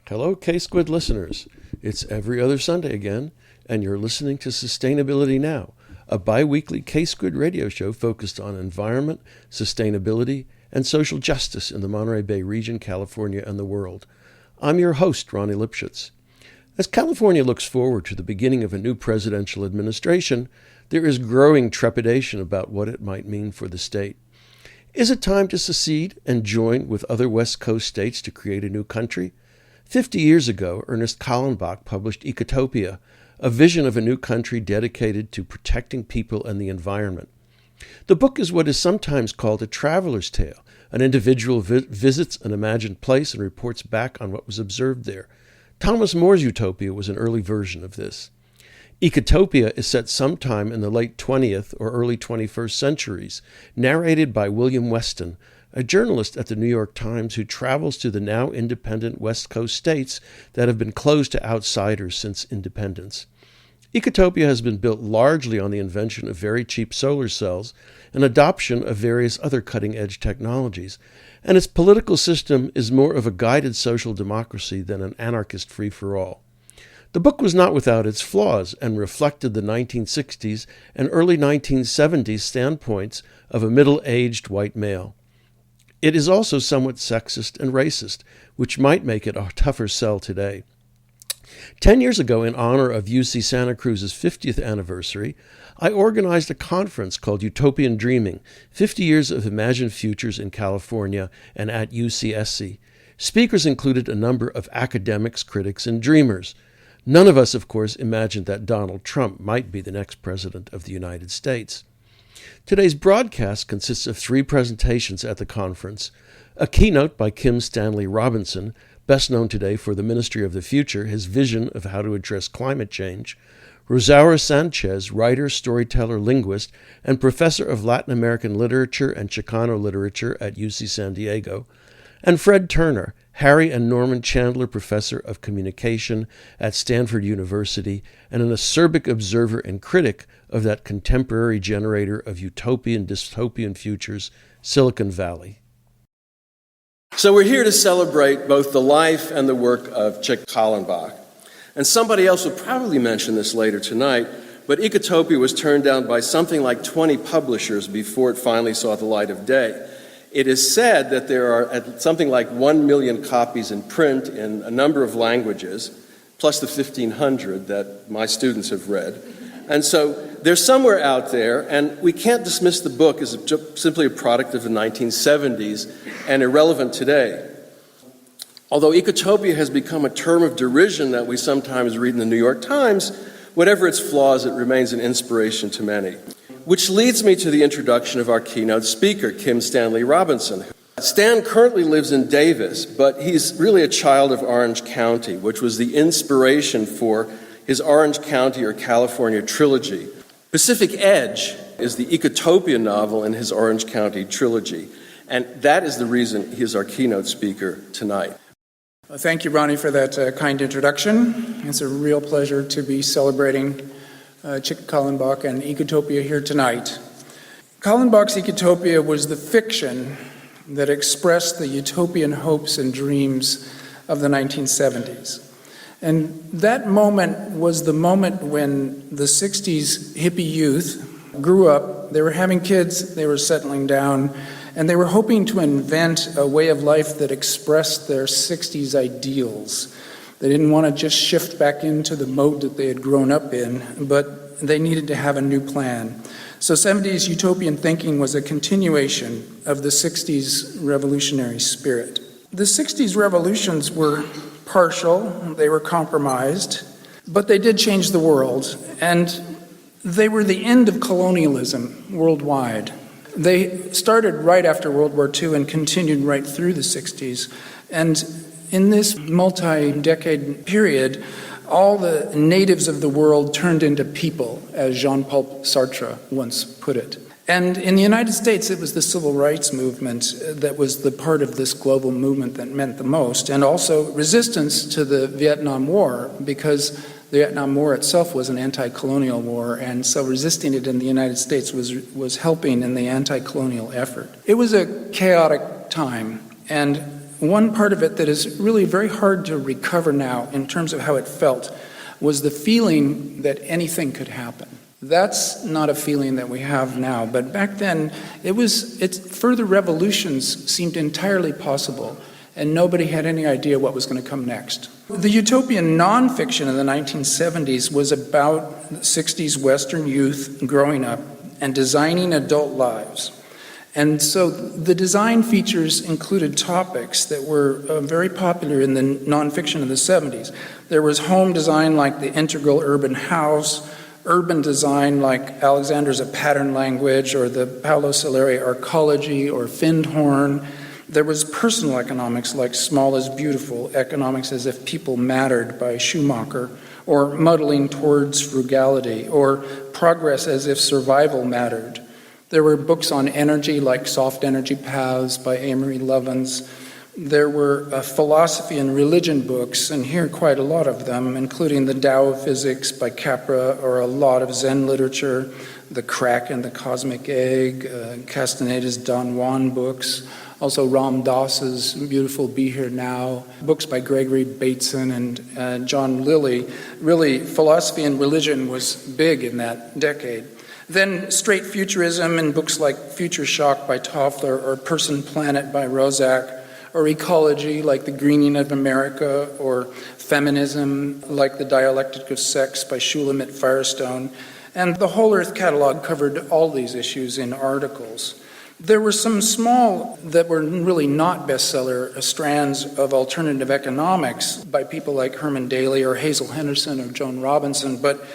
Hello, K-Squid listeners. It's every other Sunday again, and you're listening to Sustainability Now, a bi-weekly K-Squid radio show focused on environment, sustainability, and social justice in the Monterey Bay region, California, and the world. I'm your host, Ronnie Lipschitz. As California looks forward to the beginning of a new presidential administration, there is growing trepidation about what it might mean for the state. Is it time to secede and join with other West Coast states to create a new country? 50 years ago, Ernest Kallenbach published Eco-utopia, a vision of a new country dedicated to protecting people and the environment. The book is what is sometimes called a traveler's tale. An individual visits an imagined place and reports back on what was observed there. Thomas More's Utopia was an early version of this. Eco-utopia is set sometime in the late 20th or early 21st centuries, narrated by William Weston, a journalist at the New York Times who travels to the now independent West Coast states that have been closed to outsiders since independence. Eco-utopia has been built largely on the invention of very cheap solar cells and adoption of various other cutting-edge technologies, and its political system is more of a guided social democracy than an anarchist free-for-all. The book was not without its flaws and reflected the 1960s and early 1970s standpoints of a middle-aged white male. It is also somewhat sexist and racist, which might make it a tougher sell today. 10 years ago, in honor of UC Santa Cruz's 50th anniversary, I organized a conference called Utopian Dreaming, 50 Years of Imagined Futures in California and at UCSC. Speakers included a number of academics, critics, and dreamers. None of us, of course, imagined that Donald Trump might be the next president of the United States. Today's broadcast consists of 3 presentations at the conference: a keynote by Kim Stanley Robinson, best known today for the Ministry of the Future, his vision of how to address climate change; Rosaura Sanchez, writer, storyteller, linguist, and professor of Latin American literature and Chicano literature at UC San Diego; and Fred Turner, Harry and Norman Chandler Professor of Communication at Stanford University and an acerbic observer and critic of that contemporary generator of utopian dystopian futures, Silicon Valley. So we're here to celebrate both the life and the work of Chick Kallenbach. And somebody else will probably mention this later tonight, but Eco-utopia was turned down by something like 20 publishers before it finally saw the light of day. It is said that there are something like 1 million copies in print in a number of languages, plus the 1,500 that my students have read. And so they're somewhere out there, and we can't dismiss the book as simply a product of the 1970s and irrelevant today. Although Eco-utopia has become a term of derision that we sometimes read in the New York Times, whatever its flaws, it remains an inspiration to many. Which leads me to the introduction of our keynote speaker, Kim Stanley Robinson. Stan currently lives in Davis, but he's really a child of Orange County, which was the inspiration for his Orange County or California trilogy. Pacific Edge is the Eco-utopia novel in his Orange County trilogy, and that is the reason he is our keynote speaker tonight. Thank you, Ronnie, for that kind introduction. It's a real pleasure to be celebrating Chick Kallenbach and Eco-utopia here tonight. Kallenbach's Eco-utopia was the fiction that expressed the utopian hopes and dreams of the 1970s. And that moment was the moment when the 60s hippie youth grew up. They were having kids, they were settling down, and they were hoping to invent a way of life that expressed their 60s ideals. They didn't want to just shift back into the mode that they had grown up in, but they needed to have a new plan. So 70s utopian thinking was a continuation of the 60s revolutionary spirit. The 60s revolutions were partial, they were compromised, but they did change the world, and they were the end of colonialism worldwide. They started right after World War II and continued right through the 60s, and in this multi-decade period, all the natives of the world turned into people, as Jean-Paul Sartre once put it. And in the United States, it was the civil rights movement that was the part of this global movement that meant the most, and also resistance to the Vietnam War, because the Vietnam War itself was an anti-colonial war, and so resisting it in the United States was helping in the anti-colonial effort. It was a chaotic time, and one part of it that is really very hard to recover now in terms of how it felt was the feeling that anything could happen. That's not a feeling that we have now, but back then further revolutions seemed entirely possible, and nobody had any idea what was going to come next. The utopian nonfiction in the 1970s was about 60s Western youth growing up and designing adult lives. And so the design features included topics that were very popular in the nonfiction of the 70s. There was home design like the integral urban house, urban design like Alexander's A Pattern Language or the Paolo Soleri Arcology or Findhorn. There was personal economics like Small is Beautiful, Economics as If People Mattered by Schumacher, or Muddling Towards Frugality, or Progress as If Survival Mattered. There were books on energy like Soft Energy Paths by Amory Lovins. There were philosophy and religion books, and here quite a lot of them, including The Tao of Physics by Capra, or a lot of Zen literature, The Crack and the Cosmic Egg, Castaneda's Don Juan books, also Ram Dass's beautiful Be Here Now, books by Gregory Bateson and John Lilly. Really, philosophy and religion was big in that decade. Then straight futurism in books like Future Shock by Toffler or Person Planet by Rozak, or ecology like The Greening of America, or feminism like The Dialectic of Sex by Shulamit Firestone. And the Whole Earth catalog covered all these issues in articles. There were some small, that were really not bestseller, strands of alternative economics by people like Herman Daly or Hazel Henderson or Joan Robinson, but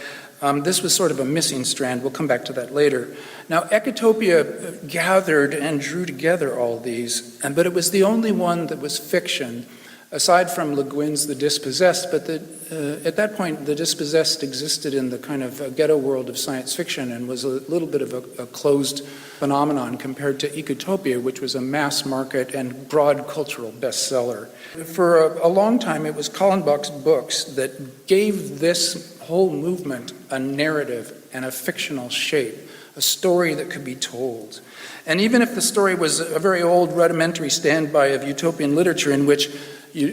this was sort of a missing strand. We'll come back to that later. Now, Eco-utopia gathered and drew together all these, but it was the only one that was fiction, aside from Le Guin's The Dispossessed. But at that point, The Dispossessed existed in the kind of ghetto world of science fiction and was a little bit of a closed phenomenon compared to Eco-utopia, which was a mass market and broad cultural bestseller. For a long time, it was Kallenbach's books that gave this whole movement a narrative and a fictional shape, a story that could be told. And even if the story was a very old rudimentary standby of utopian literature in which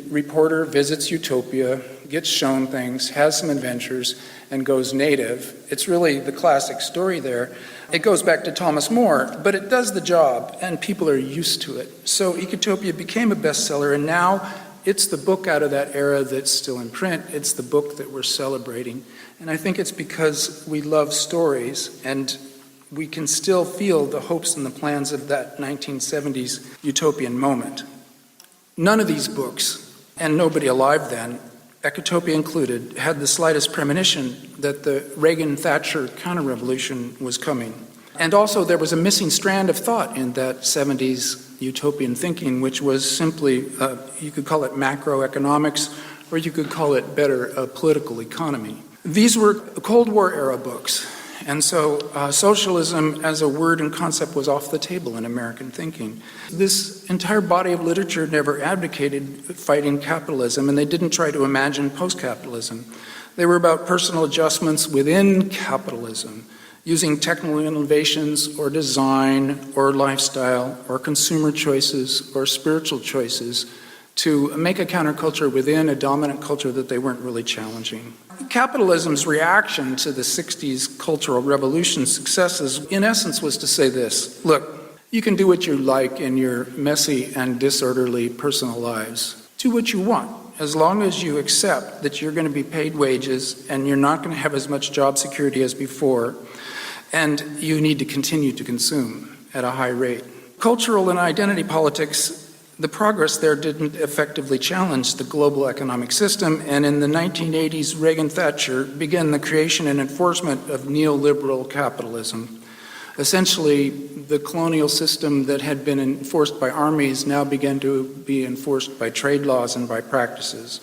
reporter visits utopia, gets shown things, has some adventures, and goes native, it's really the classic story there. It goes back to Thomas More, but it does the job, and people are used to it. So Eco-utopia became a bestseller, and now it's the book out of that era that's still in print. It's the book that we're celebrating. And I think it's because we love stories, and we can still feel the hopes and the plans of that 1970s utopian moment. None of these books, and nobody alive then, Eco-utopia included, had the slightest premonition that the Reagan-Thatcher counter-revolution was coming. And also there was a missing strand of thought in that 70s utopian thinking, which was simply, you could call it macroeconomics, or you could call it better, political economy. These were Cold War era books, and so socialism as a word and concept was off the table in American thinking. This entire body of literature never advocated fighting capitalism, and they didn't try to imagine post-capitalism. They were about personal adjustments within capitalism, using technical innovations or design or lifestyle or consumer choices or spiritual choices to make a counterculture within a dominant culture that they weren't really challenging. Capitalism's reaction to the 60s Cultural Revolution successes, in essence, was to say this: look, you can do what you like in your messy and disorderly personal lives. Do what you want, as long as you accept that you're going to be paid wages and you're not going to have as much job security as before, and you need to continue to consume at a high rate. Cultural and identity politics, the progress there didn't effectively challenge the global economic system, and in the 1980s, Reagan-Thatcher began the creation and enforcement of neoliberal capitalism. Essentially, the colonial system that had been enforced by armies now began to be enforced by trade laws and by practices.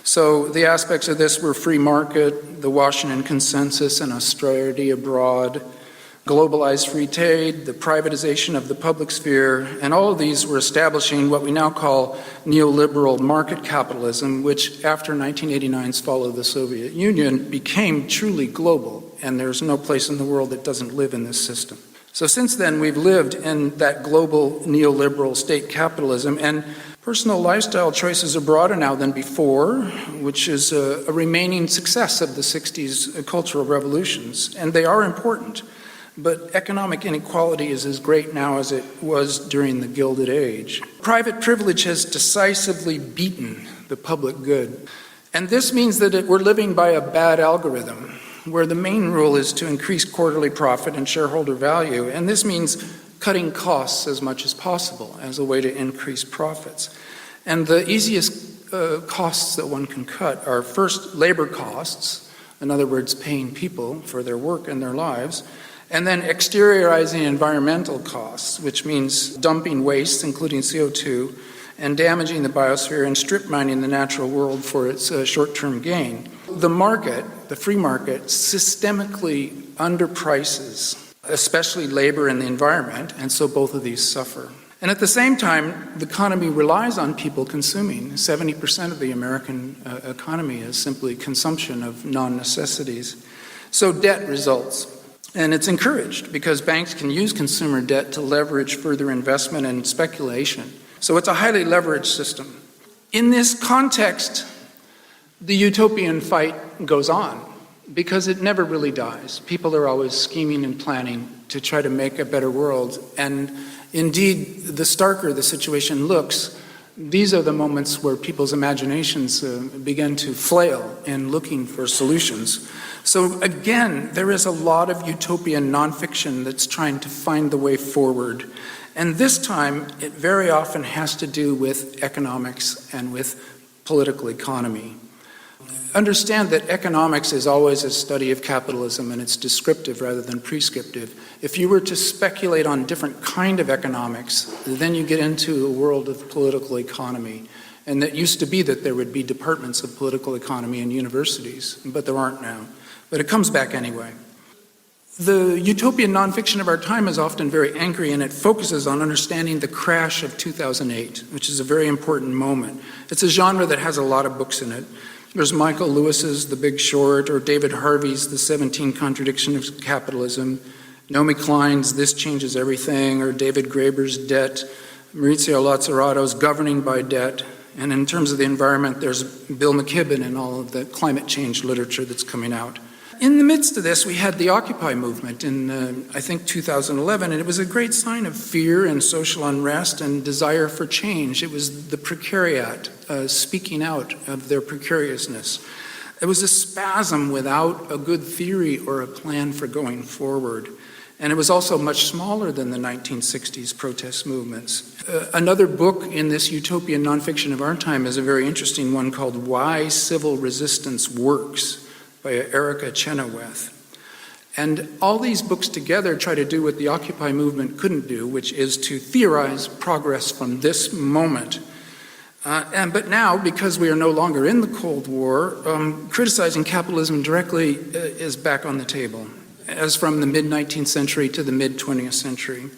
So the aspects of this were free market, the Washington Consensus and austerity abroad, globalized free trade, the privatization of the public sphere, and all of these were establishing what we now call neoliberal market capitalism, which after 1989's fall of the Soviet Union became truly global, and there's no place in the world that doesn't live in this system. So since then, we've lived in that global neoliberal state capitalism, and Personal lifestyle choices are broader now than before, which is a remaining success of the 60s cultural revolutions, and they are important. But economic inequality is as great now as it was during the Gilded Age. Private privilege has decisively beaten the public good. And this means that we're living by a bad algorithm, where the main rule is to increase quarterly profit and shareholder value. And this means cutting costs as much as possible as a way to increase profits. And the easiest costs that one can cut are first labor costs, in other words, paying people for their work and their lives, and then exteriorizing environmental costs, which means dumping wastes, including CO2, and damaging the biosphere and strip mining the natural world for its short-term gain. The market, the free market, systemically underprices, especially labor and the environment, and so both of these suffer. And at the same time, the economy relies on people consuming. 70% of the American economy is simply consumption of non-necessities. So debt results. And it's encouraged because banks can use consumer debt to leverage further investment and speculation. So it's a highly leveraged system. In this context, the utopian fight goes on because it never really dies. People are always scheming and planning to try to make a better world. And indeed, the starker the situation looks, these are the moments where people's imaginations begin to flail in looking for solutions. So again, there is a lot of utopian nonfiction that's trying to find the way forward. And this time, it very often has to do with economics and with political economy. Understand that economics is always a study of capitalism, and it's descriptive rather than prescriptive. If you were to speculate on different kind of economics, then you get into a world of political economy. And it used to be that there would be departments of political economy in universities, but there aren't now. But it comes back anyway. The utopian nonfiction of our time is often very angry, and it focuses on understanding the crash of 2008, which is a very important moment. It's a genre that has a lot of books in it. There's Michael Lewis's The Big Short, or David Harvey's The 17 Contradictions of Capitalism, Naomi Klein's This Changes Everything, or David Graeber's Debt, Maurizio Lazzarato's Governing by Debt, and in terms of the environment, there's Bill McKibben and all of the climate change literature that's coming out. In the midst of this, we had the Occupy movement in, I think, 2011, and it was a great sign of fear and social unrest and desire for change. It was the precariat speaking out of their precariousness. It was a spasm without a good theory or a plan for going forward. And it was also much smaller than the 1960s protest movements. Another book in this utopian nonfiction of our time is a very interesting one called Why Civil Resistance Works, by Erica Chenoweth. And all these books together try to do what the Occupy movement couldn't do, which is to theorize progress from this moment. But now, because we are no longer in the Cold War, criticizing capitalism directly is back on the table, as from the mid-19th century to the mid-20th century.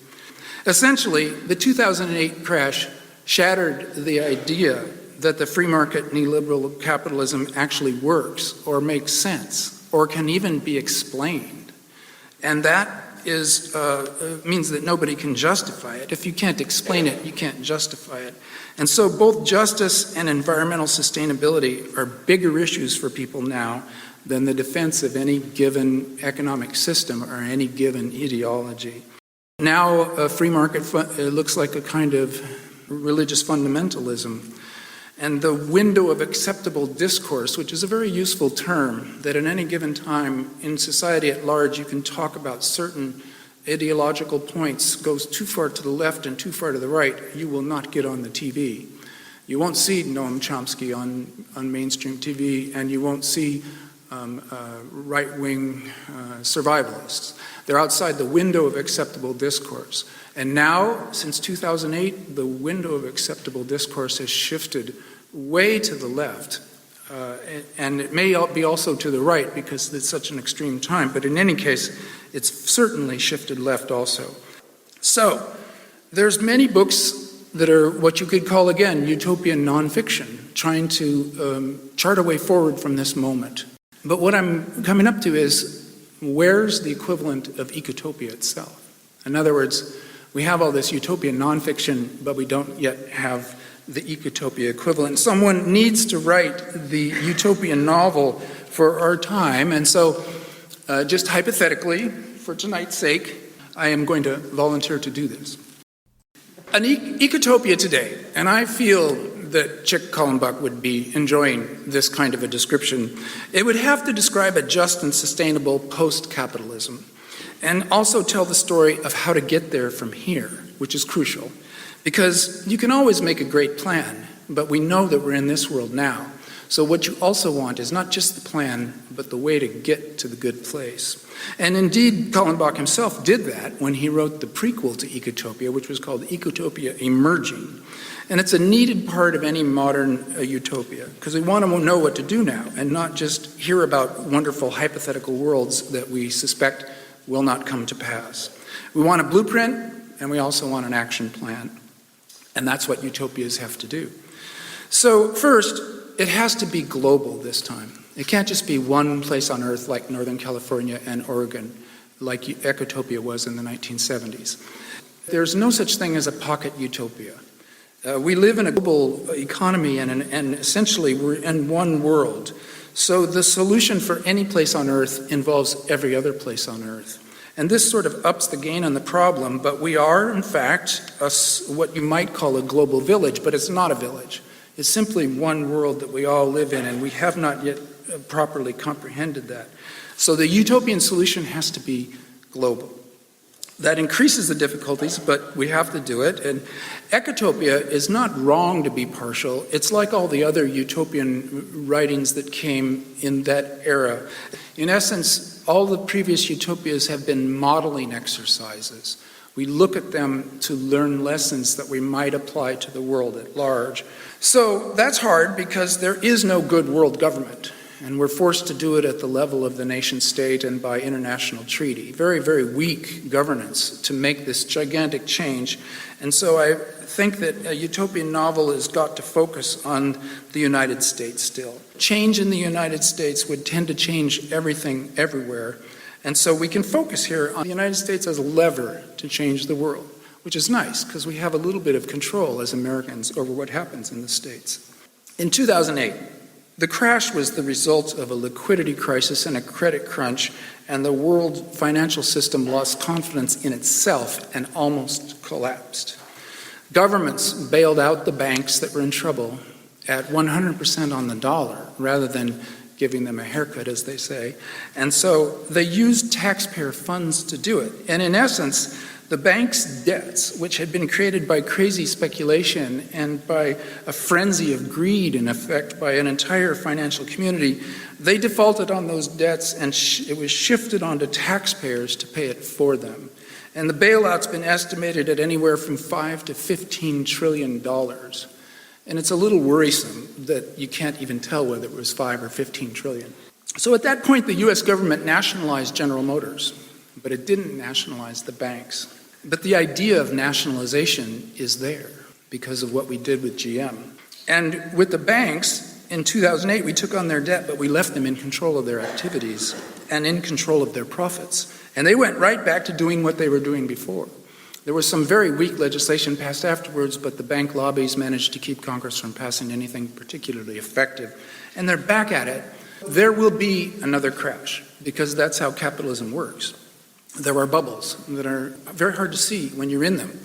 Essentially, the 2008 crash shattered the idea that the free market neoliberal capitalism actually works or makes sense or can even be explained. And that means that nobody can justify it. If you can't explain it, you can't justify it. And so both justice and environmental sustainability are bigger issues for people now than the defense of any given economic system or any given ideology. Now a free market looks like a kind of religious fundamentalism. And the window of acceptable discourse, which is a very useful term, that at any given time in society at large you can talk about certain ideological points, goes too far to the left and too far to the right, you will not get on the TV. You won't see Noam Chomsky on mainstream TV, and you won't see right-wing survivalists. They're outside the window of acceptable discourse. And now, since 2008, the window of acceptable discourse has shifted way to the left. And it may be also to the right because it's such an extreme time. But in any case, it's certainly shifted left also. So, there's many books that are what you could call, again, utopian nonfiction, trying to chart a way forward from this moment. But what I'm coming up to is, where's the equivalent of Eco-utopia itself? In other words, we have all this utopian nonfiction, but we don't yet have the Eco-utopia equivalent. Someone needs to write the utopian novel for our time, and so just hypothetically, for tonight's sake, I am going to volunteer to do this. An Eco-utopia today, and I feel that Chick Kallenbach would be enjoying this kind of a description, it would have to describe a just and sustainable post-capitalism, and also tell the story of how to get there from here, which is crucial. Because you can always make a great plan, but we know that we're in this world now. So what you also want is not just the plan, but the way to get to the good place. And indeed, Kallenbach himself did that when he wrote the prequel to Eco-utopia, which was called Eco-utopia Emerging. And it's a needed part of any modern utopia, because we want to know what to do now, and not just hear about wonderful hypothetical worlds that we suspect will not come to pass. We want a blueprint, and we also want an action plan. And that's what utopias have to do. So first, it has to be global this time. It can't just be one place on Earth like Northern California and Oregon, like Eco-utopia was in the 1970s. There's no such thing as a pocket utopia. We live in a global economy, and essentially we're in one world. So the solution for any place on Earth involves every other place on Earth. And this sort of ups the gain on the problem, but we are, in fact, what you might call a global village, but it's not a village. It's simply one world that we all live in, and we have not yet properly comprehended that. So the utopian solution has to be global. That increases the difficulties, but we have to do it. And Eco-utopia is not wrong to be partial. It's like all the other utopian writings that came in that era. In essence, all the previous utopias have been modeling exercises. We look at them to learn lessons that we might apply to the world at large. So that's hard because there is no good world government, and we're forced to do it at the level of the nation state and by international treaty. Very, very weak governance to make this gigantic change. And so I think that a utopian novel has got to focus on the United States still. Change in the United States would tend to change everything everywhere. And so we can focus here on the United States as a lever to change the world, which is nice because we have a little bit of control as Americans over what happens in the States. In 2008, the crash was the result of a liquidity crisis and a credit crunch, and the world financial system lost confidence in itself and almost collapsed. Governments bailed out the banks that were in trouble at 100% on the dollar rather than giving them a haircut, as they say. And so they used taxpayer funds to do it. And in essence, the bank's debts, which had been created by crazy speculation and by a frenzy of greed, in effect, by an entire financial community, they defaulted on those debts, and it was shifted onto taxpayers to pay it for them. And the bailout's been estimated at anywhere from $5 to $15 trillion. And it's a little worrisome that you can't even tell whether it was 5 or 15 trillion. So at that point, the US government nationalized General Motors, but it didn't nationalize the banks. But the idea of nationalization is there because of what we did with GM. And with the banks, in 2008, we took on their debt, but we left them in control of their activities and in control of their profits. And they went right back to doing what they were doing before. There was some very weak legislation passed afterwards, but the bank lobbies managed to keep Congress from passing anything particularly effective. And they're back at it. There will be another crash, because that's how capitalism works. There are bubbles that are very hard to see when you're in them.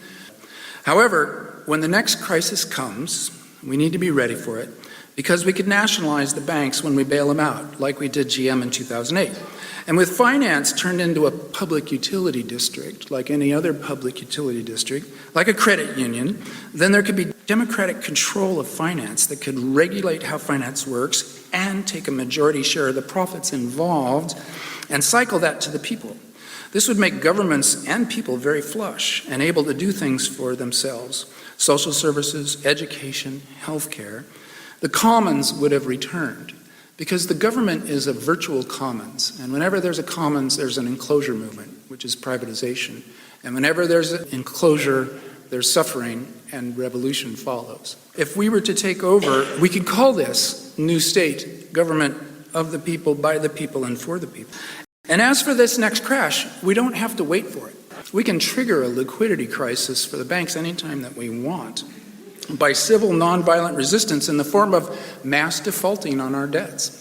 However, when the next crisis comes, we need to be ready for it, because we could nationalize the banks when we bail them out, like we did GM in 2008. And with finance turned into a public utility district, like any other public utility district, like a credit union, then there could be democratic control of finance that could regulate how finance works and take a majority share of the profits involved and cycle that to the people. This would make governments and people very flush and able to do things for themselves. Social services, education, healthcare. The commons would have returned, because the government is a virtual commons, and whenever there's a commons, there's an enclosure movement, which is privatization. And whenever there's an enclosure, there's suffering, and revolution follows. If we were to take over, we could call this new state government of the people, by the people, and for the people. And as for this next crash, we don't have to wait for it. We can trigger a liquidity crisis for the banks anytime that we want. by civil nonviolent resistance in the form of mass defaulting on our debts.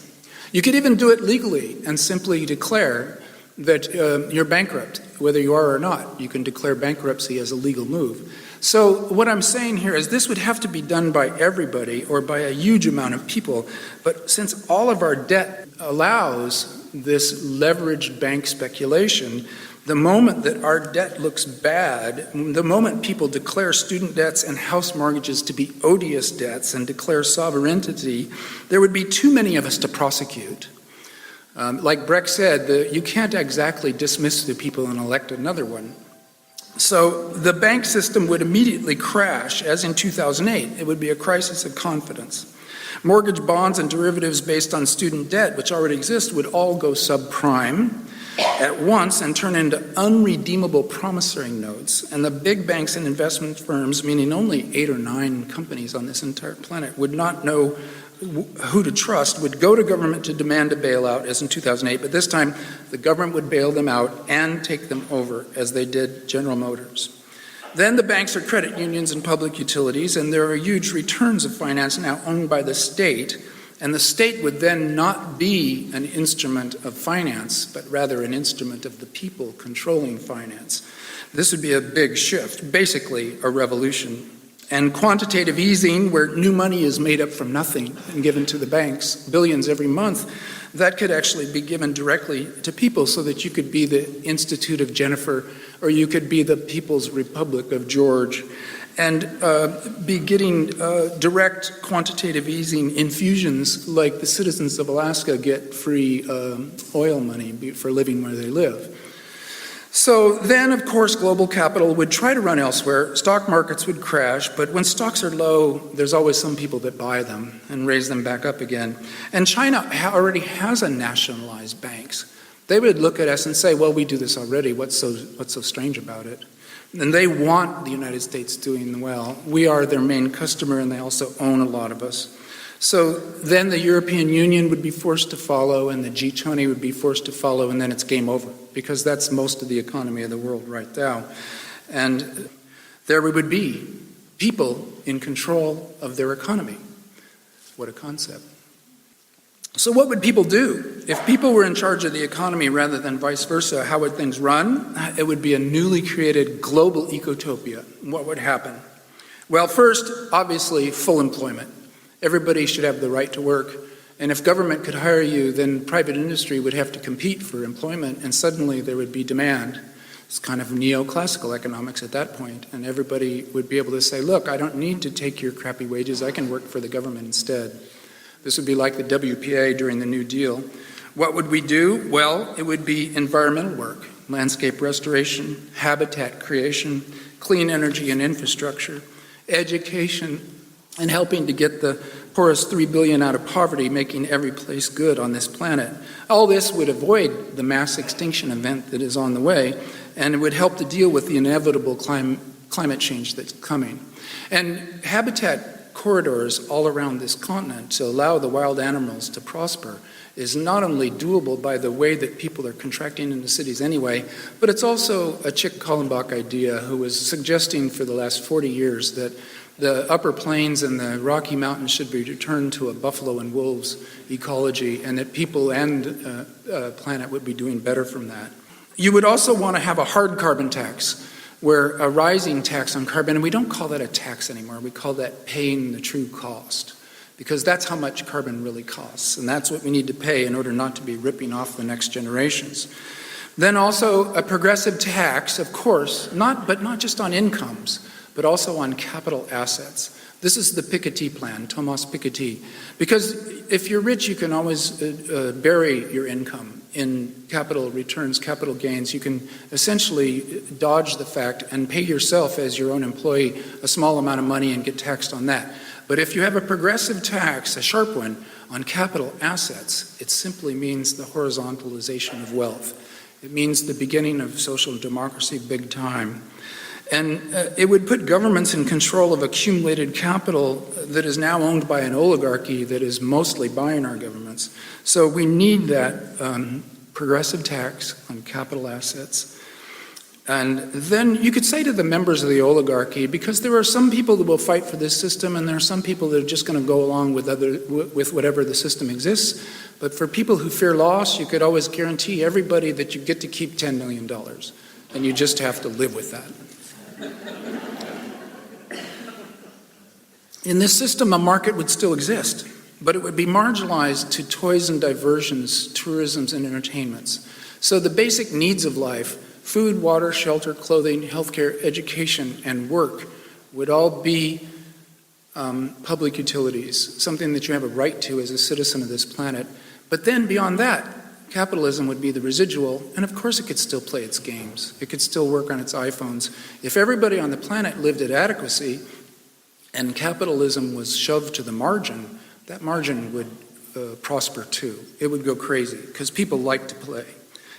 You could even do it legally and simply declare that you're bankrupt, whether you are or not. You can declare bankruptcy as a legal move. So what I'm saying here is this would have to be done by everybody or by a huge amount of people. But since all of our debt allows this leveraged bank speculation, the moment that our debt looks bad, the moment people declare student debts and house mortgages to be odious debts and declare sovereignty, there would be too many of us to prosecute. Like Breck said, you can't exactly dismiss the people and elect another one. So the bank system would immediately crash, as in 2008. It would be a crisis of confidence. Mortgage bonds and derivatives based on student debt, which already exist, would all go subprime at once and turn into unredeemable promissory notes. And the big banks and investment firms, meaning only 8 or 9 companies on this entire planet, would not know who to trust, would go to government to demand a bailout, as in 2008, but this time the government would bail them out and take them over, as they did General Motors. Then the banks are credit unions and public utilities, and there are huge returns of finance now owned by the state, and the state would then not be an instrument of finance, but rather an instrument of the people controlling finance. This would be a big shift, basically a revolution. And quantitative easing, where new money is made up from nothing and given to the banks, billions every month, that could actually be given directly to people so that you could be the Institute of Jennifer, or you could be the People's Republic of George, and be getting direct quantitative easing infusions like the citizens of Alaska get free oil money for living where they live. So then, of course, global capital would try to run elsewhere. Stock markets would crash, but when stocks are low, there's always some people that buy them and raise them back up again. And China already has a nationalized banks. They would look at us and say, well, we do this already. What's so strange about it? And they want the United States doing well. We are their main customer, and they also own a lot of us. So then the European Union would be forced to follow, and the G20 would be forced to follow, and then it's game over, because that's most of the economy of the world right now. And there we would be, people in control of their economy. What a concept. So what would people do? If people were in charge of the economy rather than vice versa, how would things run? It would be a newly created global ecotopia. What would happen? Well, first, obviously, full employment. Everybody should have the right to work. And if government could hire you, then private industry would have to compete for employment, and suddenly there would be demand. It's kind of neoclassical economics at that point, and everybody would be able to say, look, I don't need to take your crappy wages, I can work for the government instead. This would be like the WPA during the New Deal. What would we do? Well, it would be environmental work, landscape restoration, habitat creation, clean energy and infrastructure, education, and helping to get the poorest 3 billion out of poverty, making every place good on this planet. All this would avoid the mass extinction event that is on the way, and it would help to deal with the inevitable climate change that's coming. And habitat corridors all around this continent to allow the wild animals to prosper is not only doable by the way that people are contracting into cities anyway, but it's also a Chick Kallenbach idea who was suggesting for the last 40 years that the upper plains and the Rocky Mountains should be returned to a buffalo and wolves ecology, and that people and planet would be doing better from that. You would also want to have a hard carbon tax, where a rising tax on carbon, and we don't call that a tax anymore, we call that paying the true cost, because that's how much carbon really costs, and that's what we need to pay in order not to be ripping off the next generations. Then also a progressive tax, of course, but not just on incomes, but also on capital assets. This is the Piketty plan, Thomas Piketty. Because if you're rich, you can always bury your income in capital returns, capital gains. You can essentially dodge the fact and pay yourself as your own employee a small amount of money and get taxed on that. But if you have a progressive tax, a sharp one, on capital assets, it simply means the horizontalization of wealth. It means the beginning of social democracy big time. And it would put governments in control of accumulated capital that is now owned by an oligarchy that is mostly buying our governments. So we need that progressive tax on capital assets. And then you could say to the members of the oligarchy, because there are some people that will fight for this system and there are some people that are just going to go along with whatever the system exists, but for people who fear loss, you could always guarantee everybody that you get to keep $10 million, and you just have to live with that. In this system, a market would still exist, but it would be marginalized to toys and diversions, tourisms and entertainments. So the basic needs of life, food, water, shelter, clothing, healthcare, education, and work would all be public utilities, something that you have a right to as a citizen of this planet. But then beyond that, capitalism would be the residual, and of course it could still play its games. It could still work on its iPhones. If everybody on the planet lived at adequacy and capitalism was shoved to the margin, that margin would prosper too. It would go crazy because people like to play.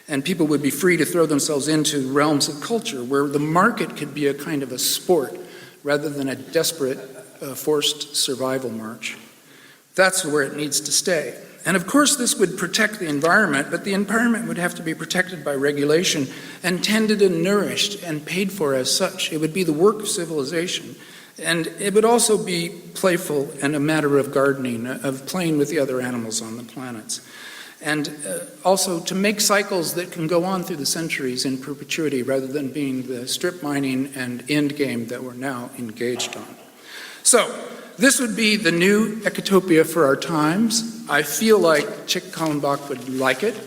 And people would be free to throw themselves into realms of culture where the market could be a kind of a sport rather than a desperate, forced survival march. That's where it needs to stay. And of course this would protect the environment, but the environment would have to be protected by regulation and tended and nourished and paid for as such. It would be the work of civilization. And it would also be playful and a matter of gardening, of playing with the other animals on the planets. And also to make cycles that can go on through the centuries in perpetuity rather than being the strip mining and end game that we're now engaged on. So this would be the new Eco-utopia for our times. I feel like Chick Kallenbach would like it.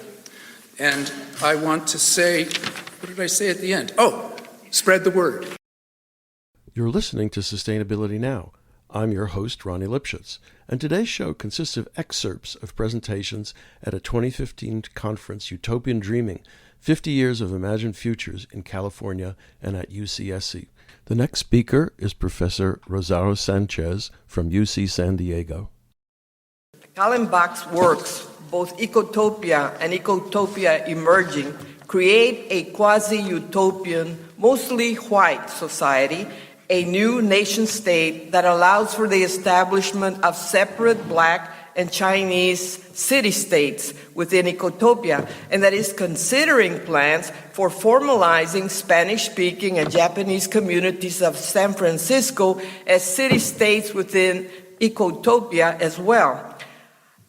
And I want to say, what did I say at the end? Oh, spread the word. You're listening to Sustainability Now. I'm your host, Ronnie Lipschitz, and today's show consists of excerpts of presentations at a 2015 conference, Utopian Dreaming, 50 Years of Imagined Futures in California and at UCSC. The next speaker is Professor Rosario Sanchez from UC San Diego. Kallenbach's works, both Eco-utopia and Eco-utopia Emerging, create a quasi-utopian, mostly white society, a new nation-state that allows for the establishment of separate Black and Chinese city-states within Eco-utopia, and that is considering plans for formalizing Spanish-speaking and Japanese communities of San Francisco as city-states within Eco-utopia as well.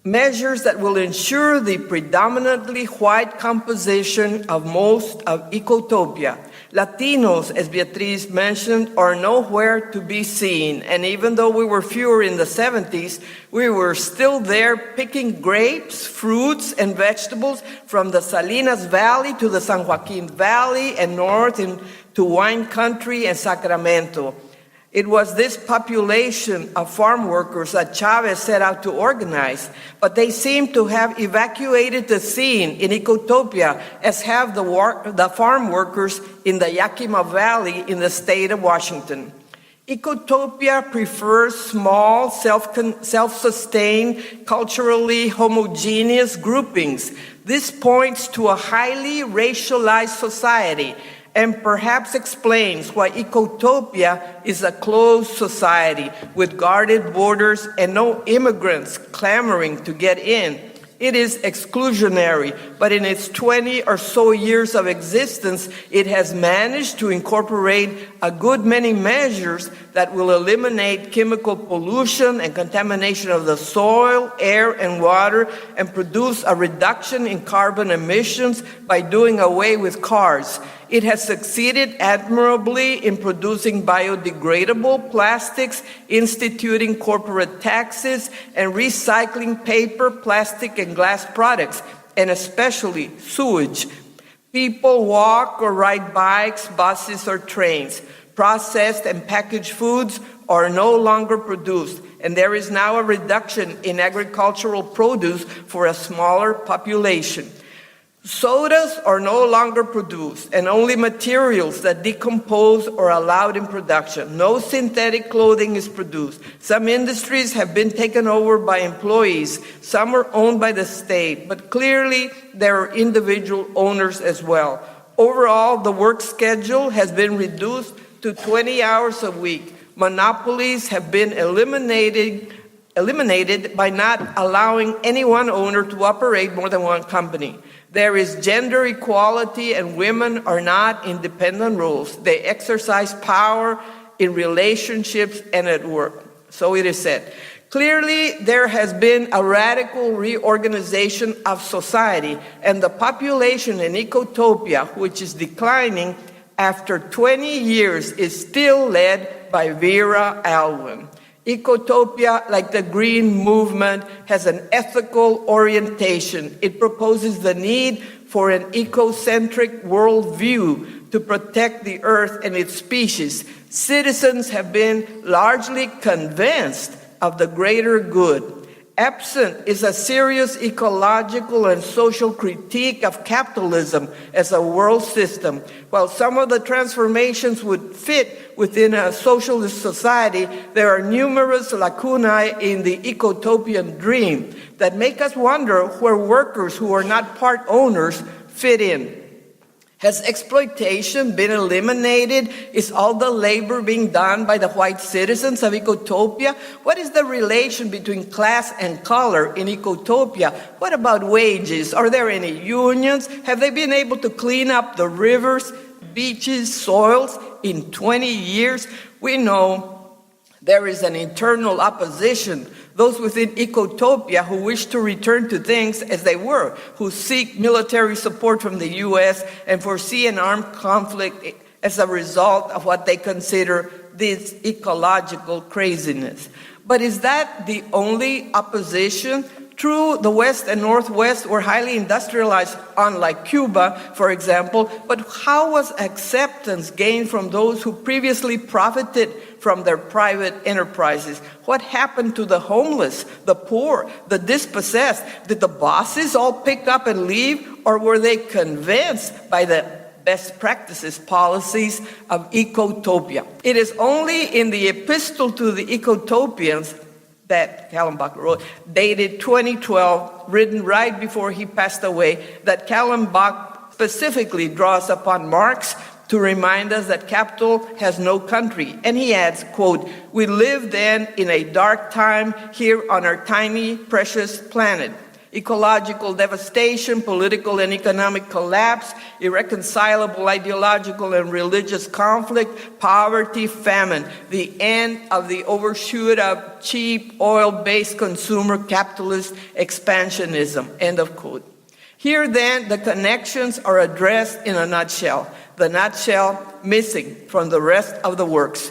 Measures that will ensure the predominantly white composition of most of Eco-utopia. Latinos, as Beatriz mentioned, are nowhere to be seen. And even though we were fewer in the 70s, we were still there picking grapes, fruits, and vegetables from the Salinas Valley to the San Joaquin Valley and north into wine country and Sacramento. It was this population of farm workers that Chavez set out to organize, but they seem to have evacuated the scene in Eco-utopia, as have the farm workers in the Yakima Valley in the state of Washington. Eco-utopia prefers small, self-sustained, culturally homogeneous groupings. This points to a highly racialized society, and perhaps explains why Eco-utopia is a closed society with guarded borders and no immigrants clamoring to get in. It is exclusionary, but in its 20 or so years of existence, it has managed to incorporate a good many measures that will eliminate chemical pollution and contamination of the soil, air, and water, and produce a reduction in carbon emissions by doing away with cars. It has succeeded admirably in producing biodegradable plastics, instituting corporate taxes, and recycling paper, plastic, and glass products, and especially sewage. People walk or ride bikes, buses, or trains. Processed and packaged foods are no longer produced, and there is now a reduction in agricultural produce for a smaller population. Sodas are no longer produced, and only materials that decompose are allowed in production. No synthetic clothing is produced. Some industries have been taken over by employees. Some are owned by the state, but clearly there are individual owners as well. Overall, the work schedule has been reduced to 20 hours a week. Monopolies have been eliminated eliminated by not allowing any one owner to operate more than one company. There is gender equality, and women are not independent roles. They exercise power in relationships and at work. So it is said. Clearly, there has been a radical reorganization of society, and the population in Eco-utopia, which is declining after 20 years, is still led by Vera Alwyn. Eco-utopia, like the Green Movement, has an ethical orientation. It proposes the need for an ecocentric worldview to protect the earth and its species. Citizens have been largely convinced of the greater good. Absent is a serious ecological and social critique of capitalism as a world system. While some of the transformations would fit within a socialist society, there are numerous lacunae in the eco-utopian dream that make us wonder where workers who are not part owners fit in. Has exploitation been eliminated? Is all the labor being done by the white citizens of Eco-utopia? What is the relation between class and color in Eco-utopia? What about wages? Are there any unions? Have they been able to clean up the rivers, beaches, soils in 20 years? We know there is an internal opposition. Those within Eco-utopia who wish to return to things as they were, who seek military support from the U.S. and foresee an armed conflict as a result of what they consider this ecological craziness. But is that the only opposition? True, the West and Northwest were highly industrialized, unlike Cuba, for example, but how was acceptance gained from those who previously profited from their private enterprises? What happened to the homeless, the poor, the dispossessed? Did the bosses all pick up and leave, or were they convinced by the best practices policies of Eco-utopia? It is only in the epistle to the Eco-utopians that Kallenbach wrote, dated 2012, written right before he passed away, that Kallenbach specifically draws upon Marx to remind us that capital has no country. And he adds, quote, "We live then in a dark time here on our tiny, precious planet. Ecological devastation, political and economic collapse, irreconcilable ideological and religious conflict, poverty, famine, the end of the overshoot of cheap oil-based consumer capitalist expansionism," end of quote. Here then, the connections are addressed in a nutshell, the nutshell missing from the rest of the works.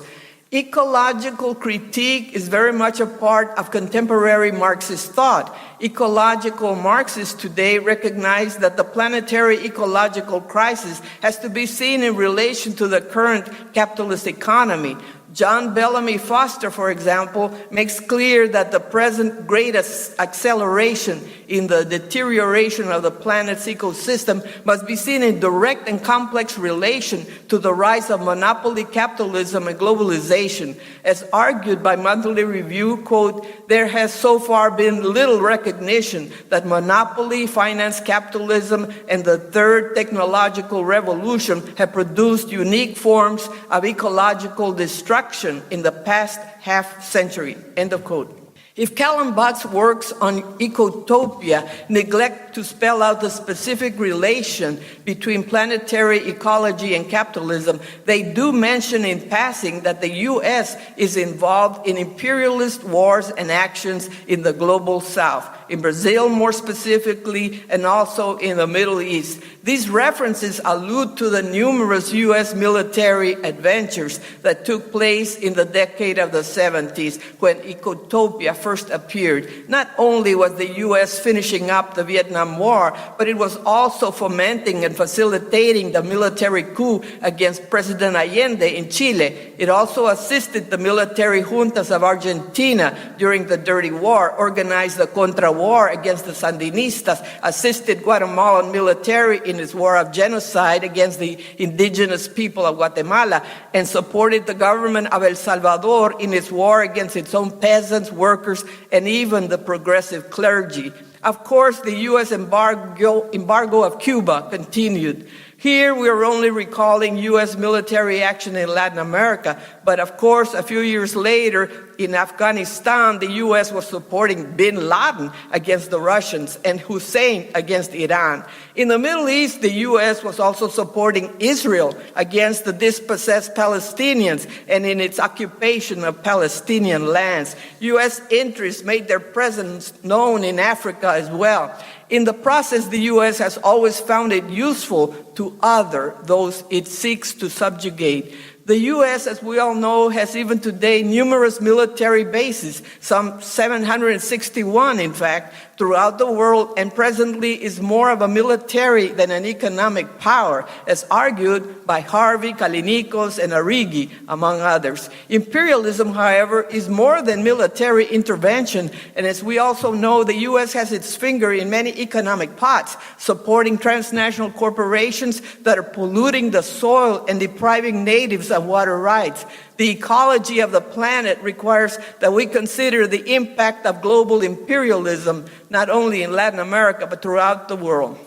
Ecological critique is very much a part of contemporary Marxist thought. Ecological Marxists today recognize that the planetary ecological crisis has to be seen in relation to the current capitalist economy. John Bellamy Foster, for example, makes clear that the present greatest acceleration in the deterioration of the planet's ecosystem must be seen in direct and complex relation to the rise of monopoly capitalism and globalization. As argued by Monthly Review, quote, "There has so far been little recognition that monopoly, finance capitalism, and the third technological revolution have produced unique forms of ecological destruction in the past half century," end of quote. If Kallenbach's works on Eco-utopia neglect to spell out the specific relation between planetary ecology and capitalism, they do mention in passing that the U.S. is involved in imperialist wars and actions in the global South, in Brazil more specifically, and also in the Middle East. These references allude to the numerous U.S. military adventures that took place in the decade of the 70s when Eco-utopia first appeared. Not only was the U.S. finishing up the Vietnam War, but it was also fomenting and facilitating the military coup against President Allende in Chile. It also assisted the military juntas of Argentina during the Dirty War, organized the Contra War against the Sandinistas, assisted Guatemalan military in its war of genocide against the indigenous people of Guatemala, and supported the government of El Salvador in its war against its own peasants, workers, and even the progressive clergy. Of course, the U.S. embargo of Cuba continued. Here, we are only recalling U.S. military action in Latin America, but of course, a few years later, in Afghanistan, the U.S. was supporting bin Laden against the Russians and Hussein against Iran. In the Middle East, the U.S. was also supporting Israel against the dispossessed Palestinians and in its occupation of Palestinian lands. U.S. interests made their presence known in Africa as well. In the process, the U.S. has always found it useful to other those it seeks to subjugate. The U.S., as we all know, has even today numerous military bases, some 761 in fact, throughout the world, and presently is more of a military than an economic power, as argued by Harvey, Kalinikos, and Arrighi, among others. Imperialism, however, is more than military intervention, and as we also know, the U.S. has its finger in many economic pots, supporting transnational corporations that are polluting the soil and depriving natives of water rights. The ecology of the planet requires that we consider the impact of global imperialism, not only in Latin America, but throughout the world.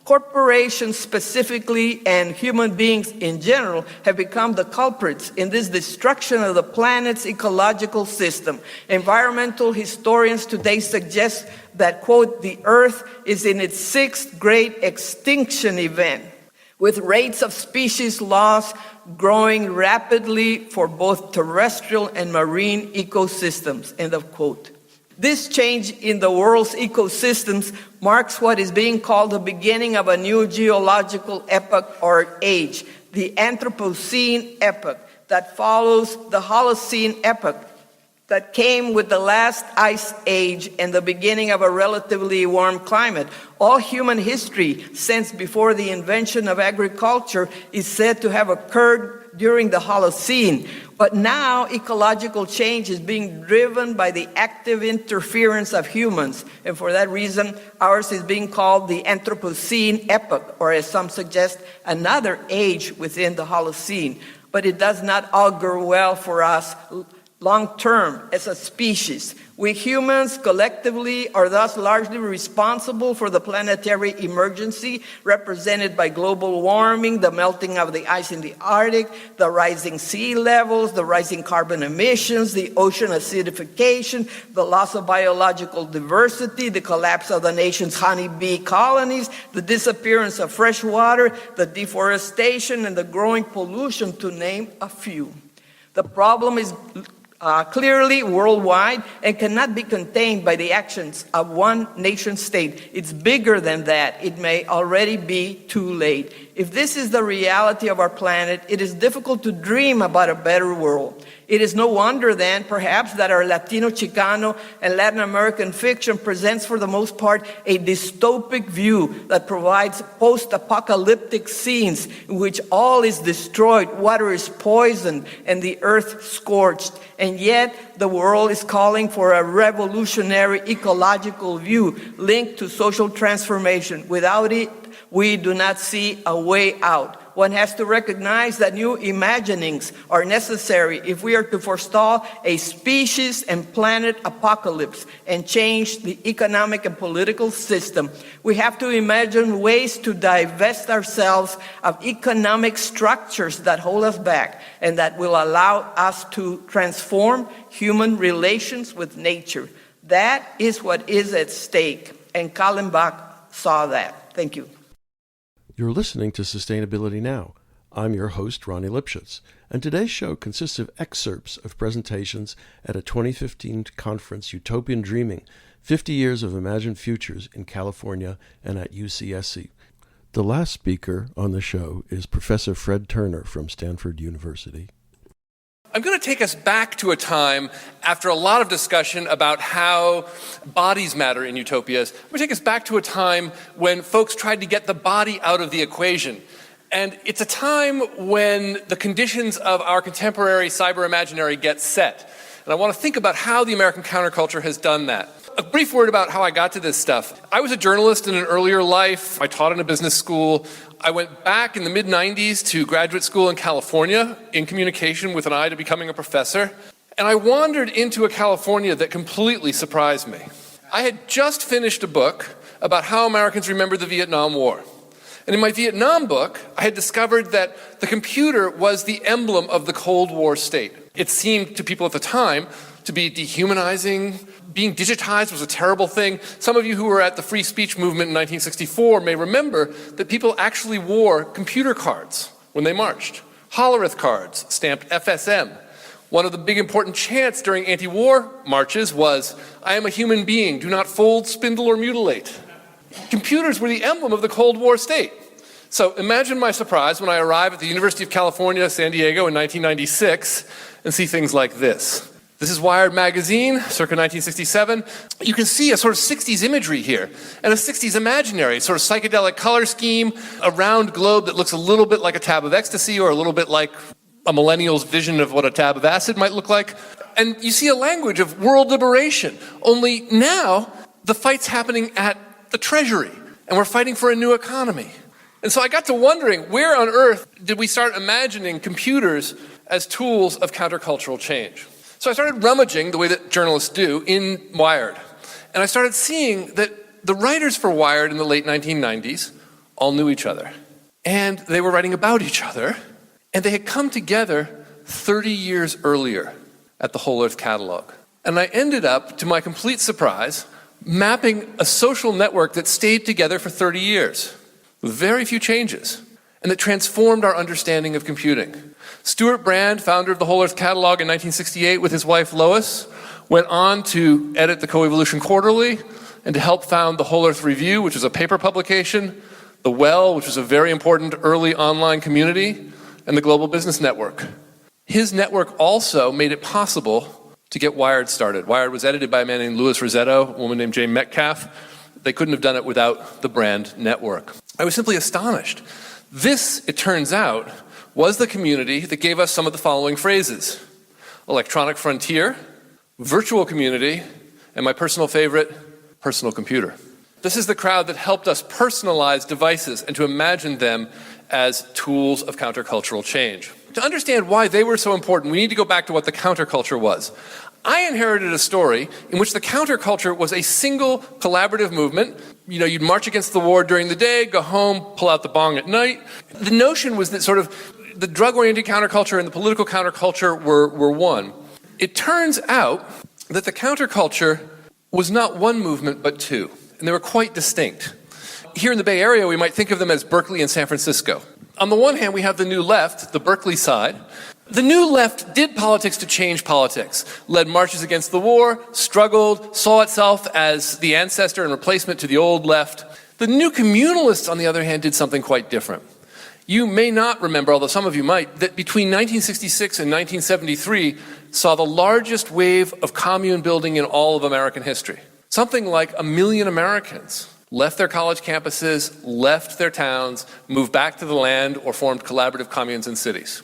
Corporations specifically and human beings in general have become the culprits in this destruction of the planet's ecological system. Environmental historians today suggest that, quote, the Earth is in its sixth great extinction event, with rates of species loss growing rapidly for both terrestrial and marine ecosystems, end of quote. This change in the world's ecosystems marks what is being called the beginning of a new geological epoch or age, the Anthropocene epoch, that follows the Holocene epoch that came with the last ice age and the beginning of a relatively warm climate. All human history since before the invention of agriculture is said to have occurred during the Holocene. But now ecological change is being driven by the active interference of humans. And for that reason, ours is being called the Anthropocene epoch, or as some suggest, another age within the Holocene. But it does not augur well for us long-term as a species. We humans collectively are thus largely responsible for the planetary emergency represented by global warming, the melting of the ice in the Arctic, the rising sea levels, the rising carbon emissions, the ocean acidification, the loss of biological diversity, the collapse of the nation's honeybee colonies, the disappearance of fresh water, the deforestation, and the growing pollution, to name a few. The problem is clearly worldwide and cannot be contained by the actions of one nation state. It's bigger than that. It may already be too late. If this is the reality of our planet, it is difficult to dream about a better world. It is no wonder then, perhaps, that our Latino, Chicano, and Latin American fiction presents for the most part a dystopic view that provides post-apocalyptic scenes in which all is destroyed, water is poisoned, and the earth scorched. And yet, the world is calling for a revolutionary ecological view linked to social transformation. Without it, we do not see a way out. One has to recognize that new imaginings are necessary if we are to forestall a species and planet apocalypse and change the economic and political system. We have to imagine ways to divest ourselves of economic structures that hold us back and that will allow us to transform human relations with nature. That is what is at stake, and Kallenbach saw that. Thank you. You're listening to Sustainability Now. I'm your host, Ronnie Lipschitz, and today's show consists of excerpts of presentations at a 2015 conference, Utopian Dreaming, 50 Years of Imagined Futures in California and at UCSC. The last speaker on the show is Professor Fred Turner from Stanford University. I'm going to take us back to a time after a lot of discussion about how bodies matter in utopias. I'm going to take us back to a time when folks tried to get the body out of the equation. And it's a time when the conditions of our contemporary cyber-imaginary get set. And I want to think about how the American counterculture has done that. A brief word about how I got to this stuff. I was a journalist in an earlier life. I taught in a business school. I went back in the mid-90s to graduate school in California in communication with an eye to becoming a professor. And I wandered into a California that completely surprised me. I had just finished a book about how Americans remember the Vietnam War. And in my Vietnam book, I had discovered that the computer was the emblem of the Cold War state. It seemed to people at the time to be dehumanizing. Being digitized was a terrible thing. Some of you who were at the free speech movement in 1964 may remember that people actually wore computer cards when they marched. Hollerith cards stamped FSM. One of the big important chants during anti-war marches was, "I am a human being, do not fold, spindle, or mutilate." Computers were the emblem of the Cold War state. So imagine my surprise when I arrive at the University of California, San Diego in 1996 and see things like this. This is Wired magazine, circa 1967. You can see a sort of 60s imagery here, and a 60s imaginary, sort of psychedelic color scheme, a round globe that looks a little bit like a tab of ecstasy or a little bit like a millennial's vision of what a tab of acid might look like. And you see a language of world liberation, only now the fight's happening at the Treasury, and we're fighting for a new economy. And so I got to wondering, where on earth did we start imagining computers as tools of countercultural change? So I started rummaging, the way that journalists do, in Wired. And I started seeing that the writers for Wired in the late 1990s all knew each other. And they were writing about each other. And they had come together 30 years earlier at the Whole Earth Catalog. And I ended up, to my complete surprise, mapping a social network that stayed together for 30 years, with very few changes, and that transformed our understanding of computing. Stuart Brand, founder of the Whole Earth Catalog in 1968 with his wife Lois, went on to edit the Coevolution Quarterly and to help found the Whole Earth Review, which was a paper publication, The Well, which was a very important early online community, and the Global Business Network. His network also made it possible to get Wired started. Wired was edited by a man named Louis Rosetto, a woman named Jane Metcalf. They couldn't have done it without the Brand network. I was simply astonished. This, it turns out, was the community that gave us some of the following phrases: electronic frontier, virtual community, and my personal favorite, personal computer. This is the crowd that helped us personalize devices and to imagine them as tools of countercultural change. To understand why they were so important, we need to go back to what the counterculture was. I inherited a story in which the counterculture was a single collaborative movement. You know, you'd march against the war during the day, go home, pull out the bong at night. The notion was that sort of the drug-oriented counterculture and the political counterculture were one. It turns out that the counterculture was not one movement, but two, and they were quite distinct. Here in the Bay Area, we might think of them as Berkeley and San Francisco. On the one hand, we have the New Left, the Berkeley side. The New Left did politics to change politics, led marches against the war, struggled, saw itself as the ancestor and replacement to the old left. The New Communalists, on the other hand, did something quite different. You may not remember, although some of you might, that between 1966 and 1973 saw the largest wave of commune building in all of American history. Something like 1 million Americans left their college campuses, left their towns, moved back to the land, or formed collaborative communes in cities.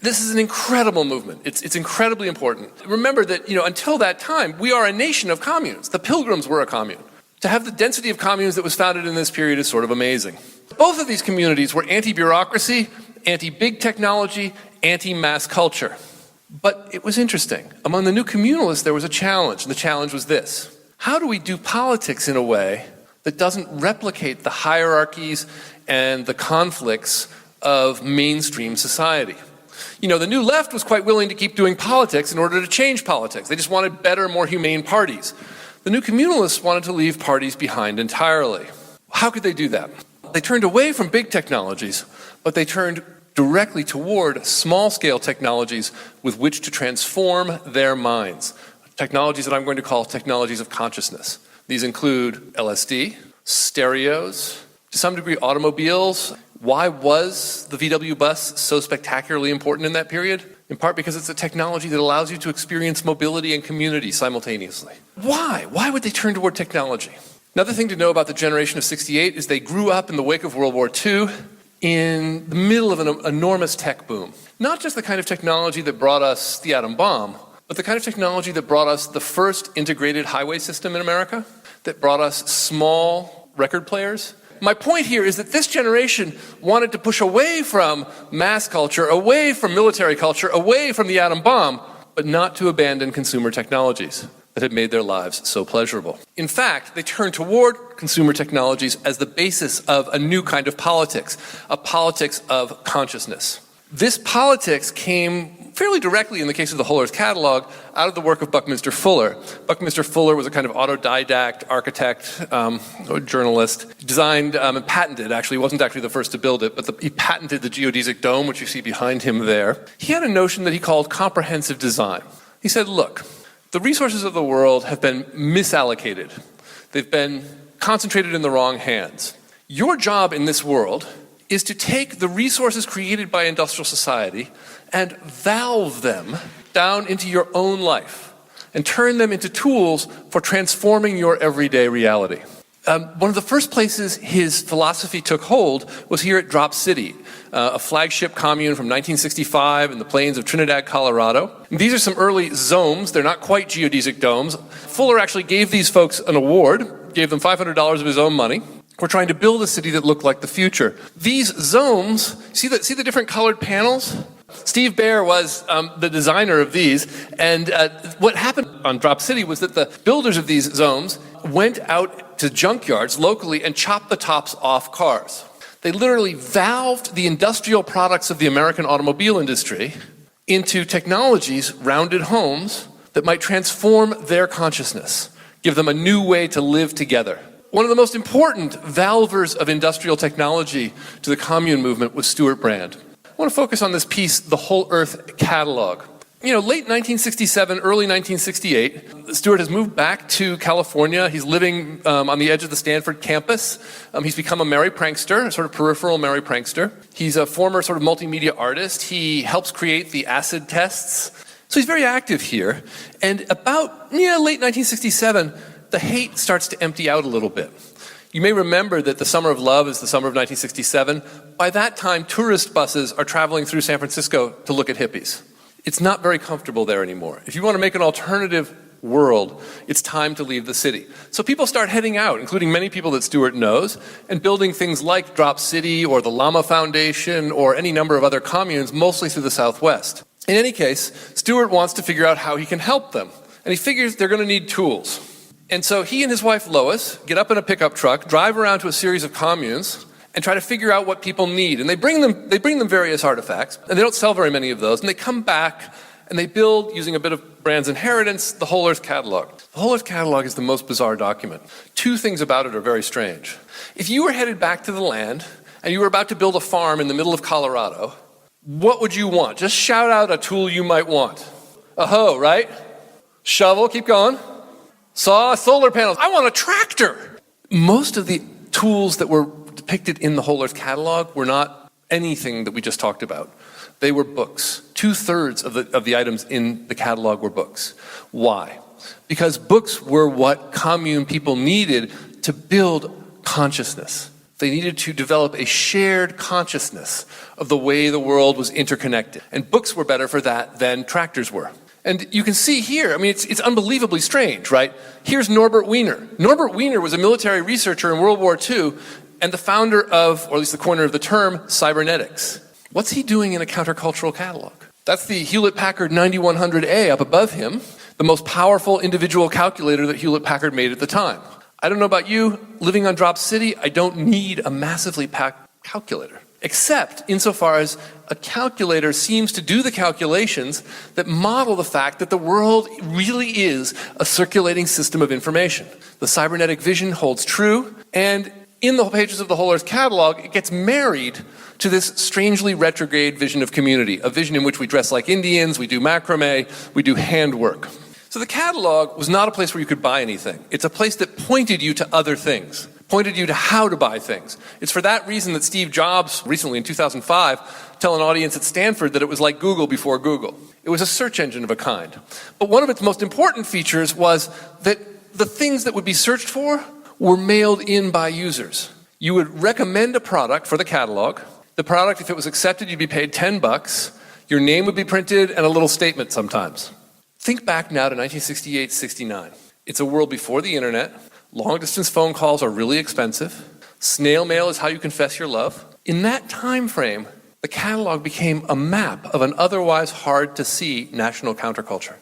This is an incredible movement. It's incredibly important. Remember that, until that time, we are a nation of communes. The Pilgrims were a commune. To have the density of communes that was founded in this period is sort of amazing. Both of these communities were anti-bureaucracy, anti-big technology, anti-mass culture. But it was interesting. Among the New Communalists, there was a challenge, and the challenge was this: how do we do politics in a way that doesn't replicate the hierarchies and the conflicts of mainstream society? The New Left was quite willing to keep doing politics in order to change politics. They just wanted better, more humane parties. The New Communalists wanted to leave parties behind entirely. How could they do that? They turned away from big technologies, but they turned directly toward small-scale technologies with which to transform their minds. Technologies that I'm going to call technologies of consciousness. These include LSD, stereos, to some degree automobiles. Why was the VW bus so spectacularly important in that period? In part because it's a technology that allows you to experience mobility and community simultaneously. Why? Why would they turn toward technology? Another thing to know about the generation of '68 is they grew up in the wake of World War II in the middle of an enormous tech boom. Not just the kind of technology that brought us the atom bomb, but the kind of technology that brought us the first integrated highway system in America, that brought us small record players. My point here is that this generation wanted to push away from mass culture, away from military culture, away from the atom bomb, but not to abandon consumer technologies. that had made their lives so pleasurable. In fact, they turned toward consumer technologies as the basis of a new kind of politics, a politics of consciousness. This politics came fairly directly, in the case of the Whole Earth Catalog, out of the work of Buckminster Fuller. Buckminster Fuller was a kind of autodidact architect, journalist, designed and patented, actually, he wasn't actually the first to build it, but he patented the geodesic dome, which you see behind him there. He had a notion that he called comprehensive design. He said, look, the resources of the world have been misallocated. They've been concentrated in the wrong hands. Your job in this world is to take the resources created by industrial society and valve them down into your own life and turn them into tools for transforming your everyday reality. One of the first places his philosophy took hold was here at Drop City, a flagship commune from 1965 in the plains of Trinidad, Colorado. And these are some early zomes. They're not quite geodesic domes. Fuller actually gave these folks an award, gave them $500 of his own money. We're trying to build a city that looked like the future. These zomes, see the different colored panels? Steve Baer was the designer of these, and what happened on Drop City was that the builders of these zones went out to junkyards locally and chopped the tops off cars. They literally valved the industrial products of the American automobile industry into technologies, rounded homes, that might transform their consciousness, give them a new way to live together. One of the most important valvers of industrial technology to the commune movement was Stuart Brand. I want to focus on this piece, the Whole Earth Catalog. You know, late 1967, early 1968, Stuart has moved back to California. He's living on the edge of the Stanford campus. He's become a merry prankster, a sort of peripheral merry prankster. He's a former sort of multimedia artist. He helps create the acid tests. So he's very active here. And about late 1967, the hate starts to empty out a little bit. You may remember that the Summer of Love is the summer of 1967. By that time, tourist buses are traveling through San Francisco to look at hippies. It's not very comfortable there anymore. If you want to make an alternative world, it's time to leave the city. So people start heading out, including many people that Stuart knows, and building things like Drop City or the Lama Foundation or any number of other communes, mostly through the Southwest. In any case, Stuart wants to figure out how he can help them. And he figures they're going to need tools. And so he and his wife Lois get up in a pickup truck, drive around to a series of communes, and try to figure out what people need. And they bring them various artifacts, and they don't sell very many of those. And they come back and they build, using a bit of Brand's inheritance, the Whole Earth Catalog. The Whole Earth Catalog is the most bizarre document. Two things about it are very strange. If you were headed back to the land and you were about to build a farm in the middle of Colorado, what would you want? Just shout out a tool you might want. A hoe, right? Shovel, keep going. Saw, solar panels. I want a tractor. Most of the tools that were depicted in the Whole Earth Catalog were not anything that we just talked about. They were books. 2/3 of the items in the catalog were books. Why? Because books were what commune people needed to build consciousness. They needed to develop a shared consciousness of the way the world was interconnected. And books were better for that than tractors were. And you can see here, I mean, it's unbelievably strange, right? Here's Norbert Wiener. Norbert Wiener was a military researcher in World War II and the founder of, or at least the coiner of the term, cybernetics. What's he doing in a countercultural catalog? That's the Hewlett-Packard 9100A up above him, the most powerful individual calculator that Hewlett-Packard made at the time. I don't know about you, living on Drop City, I don't need a massively packed calculator. Except insofar as a calculator seems to do the calculations that model the fact that the world really is a circulating system of information. The cybernetic vision holds true, and in the pages of the Whole Earth Catalog, it gets married to this strangely retrograde vision of community, a vision in which we dress like Indians, we do macrame, we do handwork. So the catalog was not a place where you could buy anything. It's a place that pointed you to other things, pointed you to how to buy things. It's for that reason that Steve Jobs, recently in 2005, told an audience at Stanford that it was like Google before Google. It was a search engine of a kind. But one of its most important features was that the things that would be searched for were mailed in by users. You would recommend a product for the catalog. The product, if it was accepted, you'd be paid $10. Your name would be printed and a little statement sometimes. Think back now to 1968-69. It's a world before the internet. Long-distance phone calls are really expensive. Snail mail is how you confess your love. In that time frame, the catalog became a map of an otherwise hard-to-see national counterculture.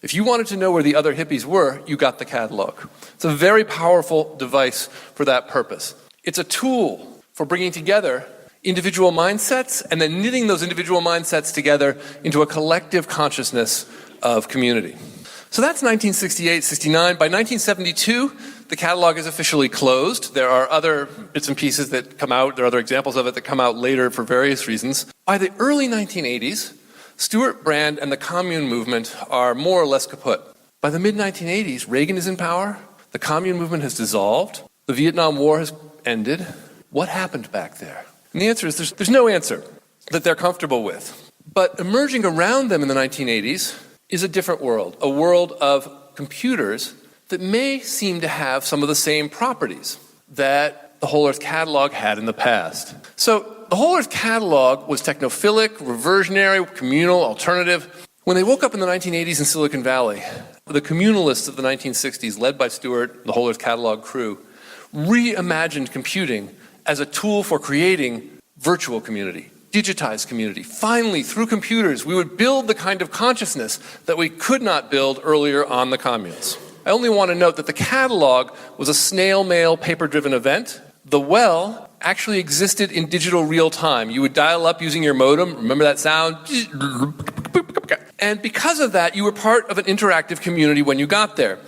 If you wanted to know where the other hippies were, you got the catalog. It's a very powerful device for that purpose. It's a tool for bringing together individual mindsets and then knitting those individual mindsets together into a collective consciousness of community. So that's 1968, 69. By 1972, the catalog is officially closed. There are other bits and pieces that come out. There are other examples of it that come out later for various reasons. By the early 1980s, Stuart Brand and the commune movement are more or less kaput. By the mid-1980s, Reagan is in power. The commune movement has dissolved. The Vietnam War has ended. What happened back there? And the answer is there's no answer that they're comfortable with. But emerging around them in the 1980s is a different world, a world of computers that may seem to have some of the same properties that the Whole Earth Catalog had in the past. So the Whole Earth Catalog was technophilic, reversionary, communal, alternative. When they woke up in the 1980s in Silicon Valley, the communalists of the 1960s, led by Stuart, the Whole Earth Catalog crew, reimagined computing as a tool for creating virtual community, digitized community. Finally, through computers, we would build the kind of consciousness that we could not build earlier on the communes. I only want to note that the catalog was a snail mail, paper-driven event. The well actually existed in digital real time. You would dial up using your modem. Remember that sound? And because of that, you were part of an interactive community when you got there.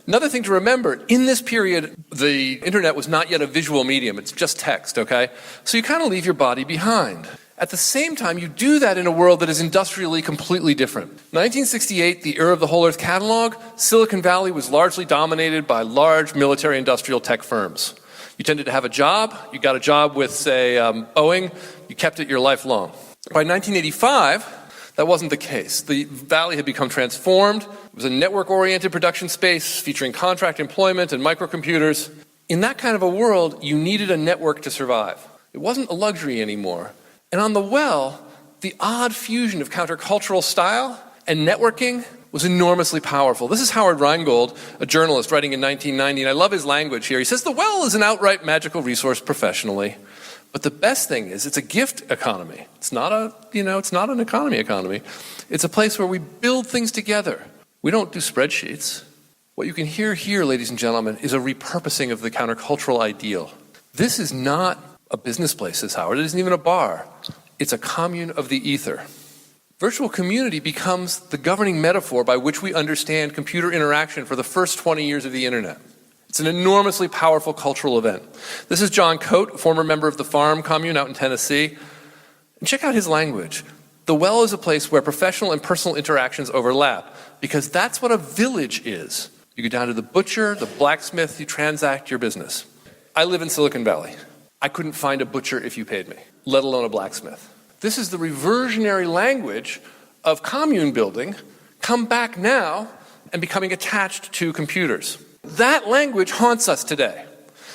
Another thing to remember, in this period, the internet was not yet a visual medium. It's just text, okay? So you kind of leave your body behind. At the same time, you do that in a world that is industrially completely different. 1968, the era of the Whole Earth Catalog, Silicon Valley was largely dominated by large military industrial tech firms. You tended to have a job. You got a job with, say, Boeing. You kept it your life long. By 1985, that wasn't the case. The Valley had become transformed. It was a network-oriented production space featuring contract employment and microcomputers. In that kind of a world, you needed a network to survive. It wasn't a luxury anymore. And on the well, the odd fusion of countercultural style and networking was enormously powerful. This is Howard Rheingold, a journalist writing in 1990, and I love his language here. He says, the well is an outright magical resource professionally. But the best thing is it's a gift economy. It's not an economy. It's a place where we build things together. We don't do spreadsheets. What you can hear here, ladies and gentlemen, is a repurposing of the countercultural ideal. This is not a business place, says Howard. It isn't even a bar. It's a commune of the ether. Virtual community becomes the governing metaphor by which we understand computer interaction for the first 20 years of the internet. It's an enormously powerful cultural event. This is John Coate, a former member of the Farm Commune out in Tennessee. And check out his language. The well is a place where professional and personal interactions overlap, because that's what a village is. You go down to the butcher, the blacksmith, you transact your business. I live in Silicon Valley. I couldn't find a butcher if you paid me, let alone a blacksmith. This is the reversionary language of commune building come back now and becoming attached to computers. That language haunts us today.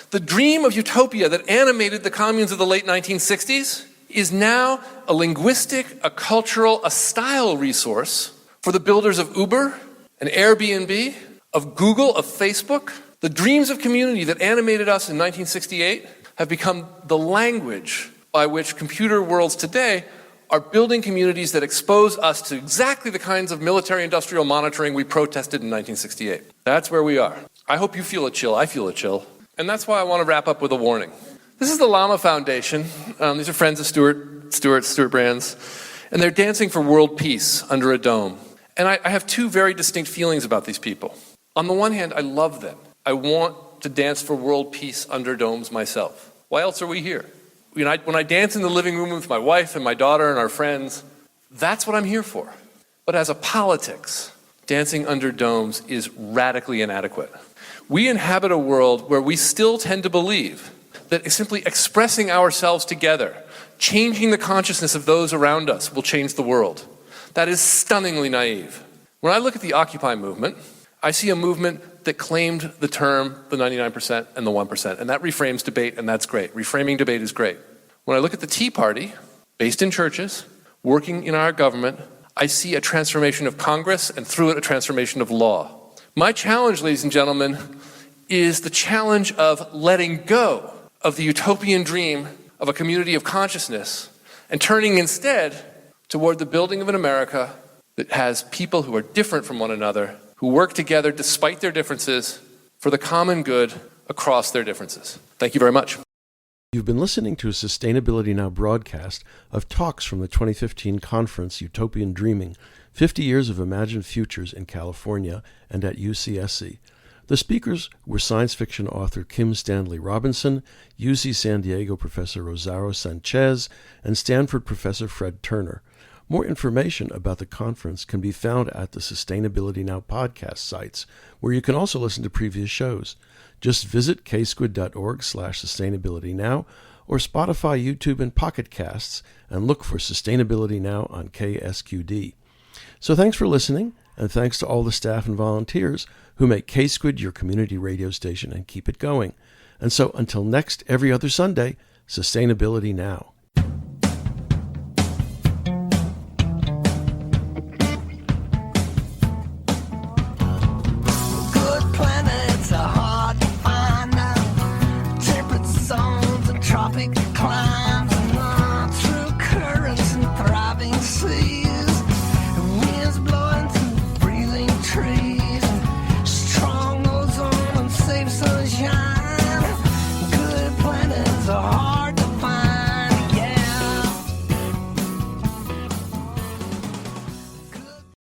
The dream of utopia that animated the communes of the late 1960s is now a linguistic, a cultural, a style resource for the builders of Uber and Airbnb, of Google, of Facebook. The dreams of community that animated us in 1968 have become the language by which computer worlds today are building communities that expose us to exactly the kinds of military-industrial monitoring we protested in 1968. That's where we are. I hope you feel a chill. I feel a chill. And that's why I want to wrap up with a warning. This is the Llama Foundation. These are friends of Stuart Brand's. And they're dancing for world peace under a dome. And I have two very distinct feelings about these people. On the one hand, I love them. I want to dance for world peace under domes myself. Why else are we here? When I dance in the living room with my wife and my daughter and our friends, that's what I'm here for. But as a politics, dancing under domes is radically inadequate. We inhabit a world where we still tend to believe that simply expressing ourselves together, changing the consciousness of those around us, will change the world. That is stunningly naive. When I look at the Occupy movement, I see a movement that claimed the term the 99% and the 1%, and that reframes debate, and that's great. Reframing debate is great. When I look at the Tea Party, based in churches, working in our government, I see a transformation of Congress, and through it, a transformation of law. My challenge, ladies and gentlemen, is the challenge of letting go of the utopian dream of a community of consciousness and turning instead toward the building of an America that has people who are different from one another, who work together despite their differences for the common good across their differences. Thank you very much. You've been listening to a Sustainability Now broadcast of talks from the 2015 conference Utopian Dreaming, 50 Years of Imagined Futures in California and at UCSC. The speakers were science fiction author Kim Stanley Robinson, UC San Diego professor Rosario Sanchez, and Stanford professor Fred Turner. More information about the conference can be found at the Sustainability Now podcast sites, where you can also listen to previous shows. Just visit ksquid.org/sustainabilitynow or Spotify, YouTube, and Pocket Casts and look for Sustainability Now on KSQD. So thanks for listening, and thanks to all the staff and volunteers who make K-Squid your community radio station and keep it going. And so until next every other Sunday, Sustainability Now. Tropic climate.